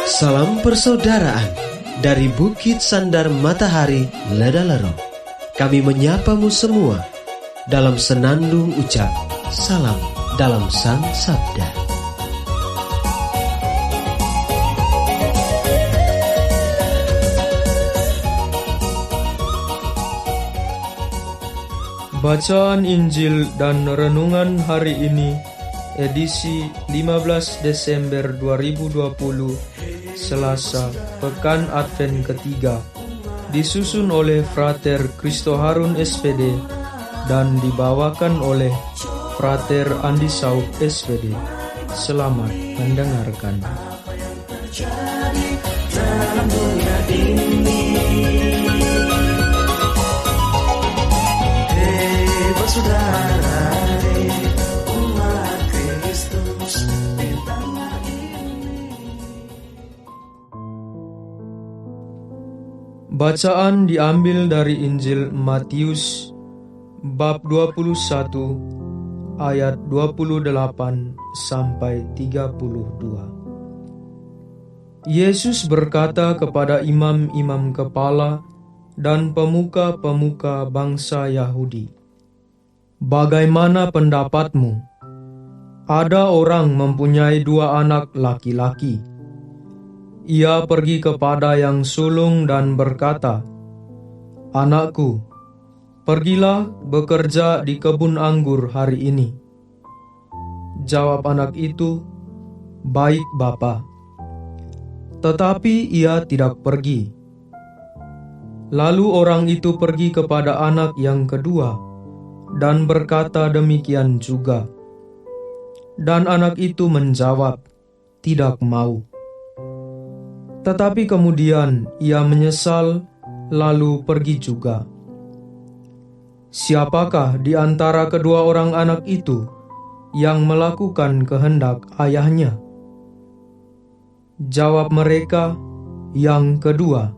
Salam persaudaraan dari Bukit Sandar Matahari Ledalero. Kami menyapamu semua dalam senandung ucap salam dalam Sang Sabda. Bacaan Injil dan Renungan hari ini, edisi 15 Desember 2020, Selasa, Pekan Advent ketiga, disusun oleh Frater Kristo Harun SPD dan dibawakan oleh Frater Andi Sauk SPD. Selamat mendengarkan. Bacaan diambil dari Injil Matius bab 21 ayat 28 sampai 32. Yesus berkata kepada imam-imam kepala dan pemuka-pemuka bangsa Yahudi, "Bagaimana pendapatmu? Ada orang mempunyai 2 anak laki-laki. Ia pergi kepada yang sulung dan berkata, 'Anakku, pergilah bekerja di kebun anggur hari ini.' Jawab anak itu, 'Baik, Bapa.' Tetapi ia tidak pergi. Lalu orang itu pergi kepada anak yang kedua dan berkata demikian juga. Dan anak itu menjawab, 'Tidak mau.' Tetapi kemudian ia menyesal lalu pergi juga. Siapakah di antara kedua orang anak itu yang melakukan kehendak ayahnya?" Jawab mereka, "Yang kedua."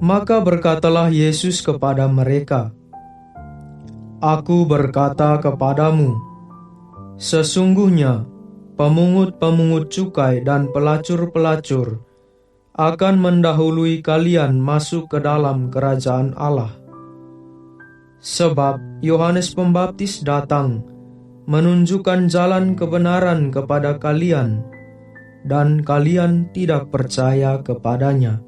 Maka berkatalah Yesus kepada mereka, "Aku berkata kepadamu, sesungguhnya pemungut-pemungut cukai dan pelacur-pelacur akan mendahului kalian masuk ke dalam kerajaan Allah. Sebab Yohanes Pembaptis datang menunjukkan jalan kebenaran kepada kalian, dan kalian tidak percaya kepadanya.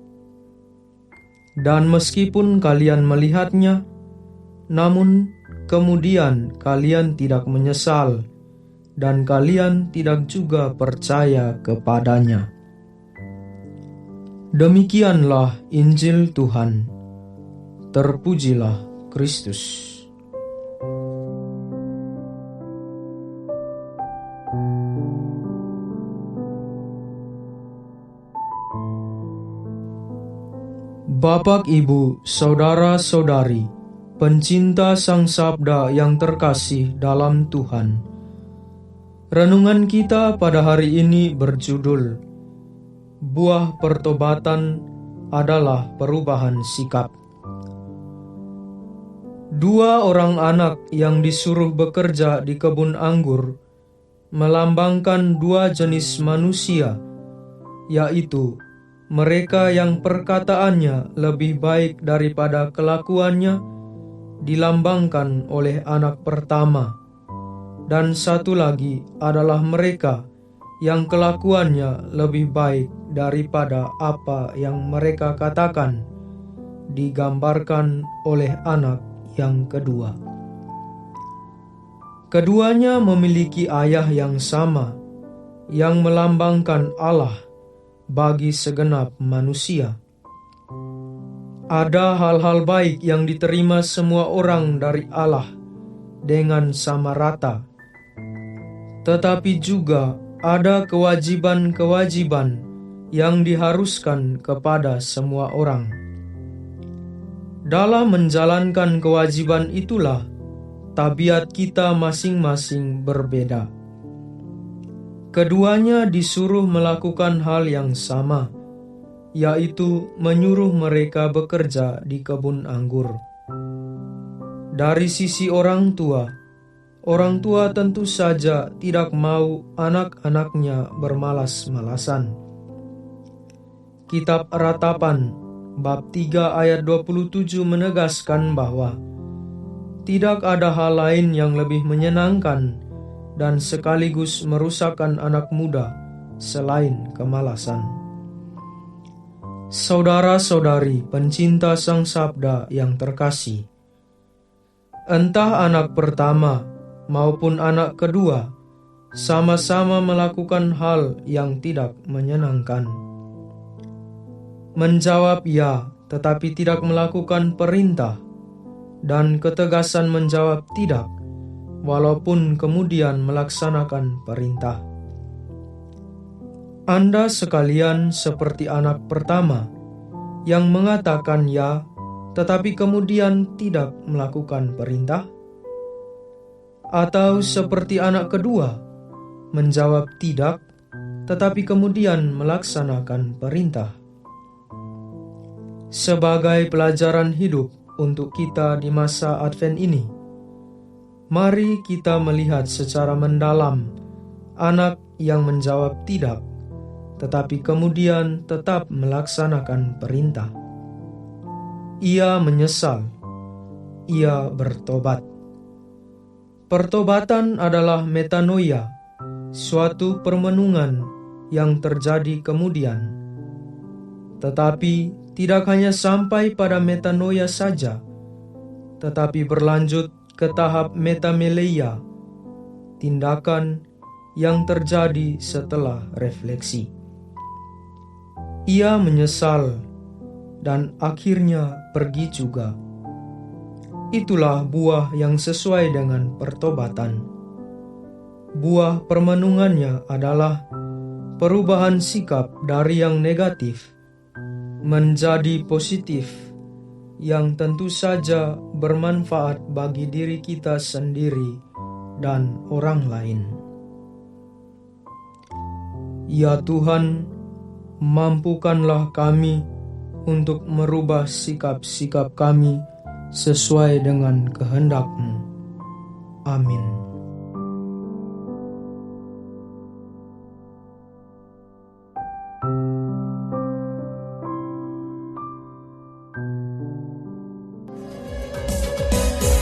Dan meskipun kalian melihatnya, namun kemudian kalian tidak menyesal, dan kalian tidak juga percaya kepadanya." Demikianlah Injil Tuhan. Terpujilah Kristus. Bapak, Ibu, saudara-saudari, pencinta Sang Sabda yang terkasih dalam Tuhan. Renungan kita pada hari ini berjudul Buah Pertobatan adalah Perubahan Sikap. 2 orang anak yang disuruh bekerja di kebun anggur melambangkan 2 jenis manusia, yaitu mereka yang perkataannya lebih baik daripada kelakuannya, dilambangkan oleh anak pertama, dan satu lagi adalah mereka yang kelakuannya lebih baik daripada apa yang mereka katakan, digambarkan oleh anak yang kedua. Keduanya memiliki ayah yang sama, yang melambangkan Allah bagi segenap manusia. Ada hal-hal baik yang diterima semua orang dari Allah dengan sama rata. Tetapi juga ada kewajiban-kewajiban yang diharuskan kepada semua orang. Dalam menjalankan kewajiban itulah tabiat kita masing-masing berbeda. Keduanya disuruh melakukan hal yang sama, yaitu menyuruh mereka bekerja di kebun anggur. Dari sisi orang tua tentu saja tidak mau anak-anaknya bermalas-malasan. Kitab Ratapan bab 3 ayat 27 menegaskan bahwa tidak ada hal lain yang lebih menyenangkan dan sekaligus merusakkan anak muda selain kemalasan. Saudara-saudari pencinta Sang Sabda yang terkasih, entah anak pertama maupun anak kedua sama-sama melakukan hal yang tidak menyenangkan. Menjawab ya, tetapi tidak melakukan perintah, dan ketegasan menjawab tidak, walaupun kemudian melaksanakan perintah. Anda sekalian seperti anak pertama yang mengatakan ya, tetapi kemudian tidak melakukan perintah? Atau seperti anak kedua, menjawab tidak, tetapi kemudian melaksanakan perintah? Sebagai pelajaran hidup untuk kita di masa Advent ini, mari kita melihat secara mendalam anak yang menjawab tidak, tetapi kemudian tetap melaksanakan perintah. Ia menyesal, ia bertobat. Pertobatan adalah metanoia, suatu permenungan yang terjadi kemudian. Tetapi tidak hanya sampai pada metanoia saja, tetapi berlanjut ke tahap metameleia, tindakan yang terjadi setelah refleksi. Ia menyesal dan akhirnya pergi juga. Itulah buah yang sesuai dengan pertobatan. Buah permenungannya adalah perubahan sikap dari yang negatif menjadi positif, yang tentu saja bermanfaat bagi diri kita sendiri dan orang lain. Ya Tuhan, mampukanlah kami untuk merubah sikap-sikap kami sesuai dengan kehendak-Mu. Amin.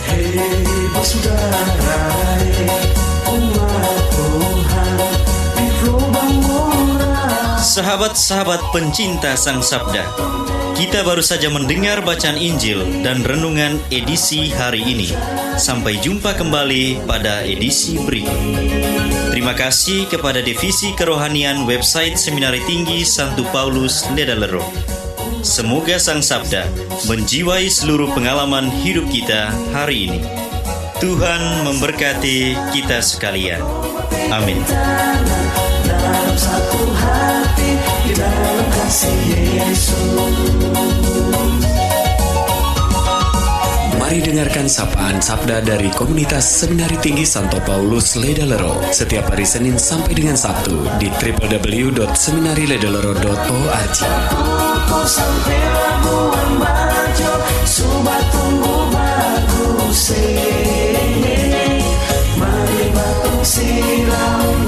Hei saudara, umat Tuhan di lubang murah. Sahabat-sahabat pencinta Sang Sabda, kita baru saja mendengar bacaan Injil dan renungan edisi hari ini. Sampai jumpa kembali pada edisi berikut. Terima kasih kepada Divisi Kerohanian website Seminari Tinggi Santo Paulus Ledalero. Semoga Sang Sabda menjiwai seluruh pengalaman hidup kita hari ini. Tuhan memberkati kita sekalian. Amin. Dalam satu hati, di dalam kasih Yesus. Mari dengarkan sapaan sabda dari komunitas Seminari Tinggi Santo Paulus Ledalero setiap hari Senin sampai dengan Sabtu di www.seminariledalero.org. Sampai labuan bajo, sobat tunggu bagus. Mari batung siram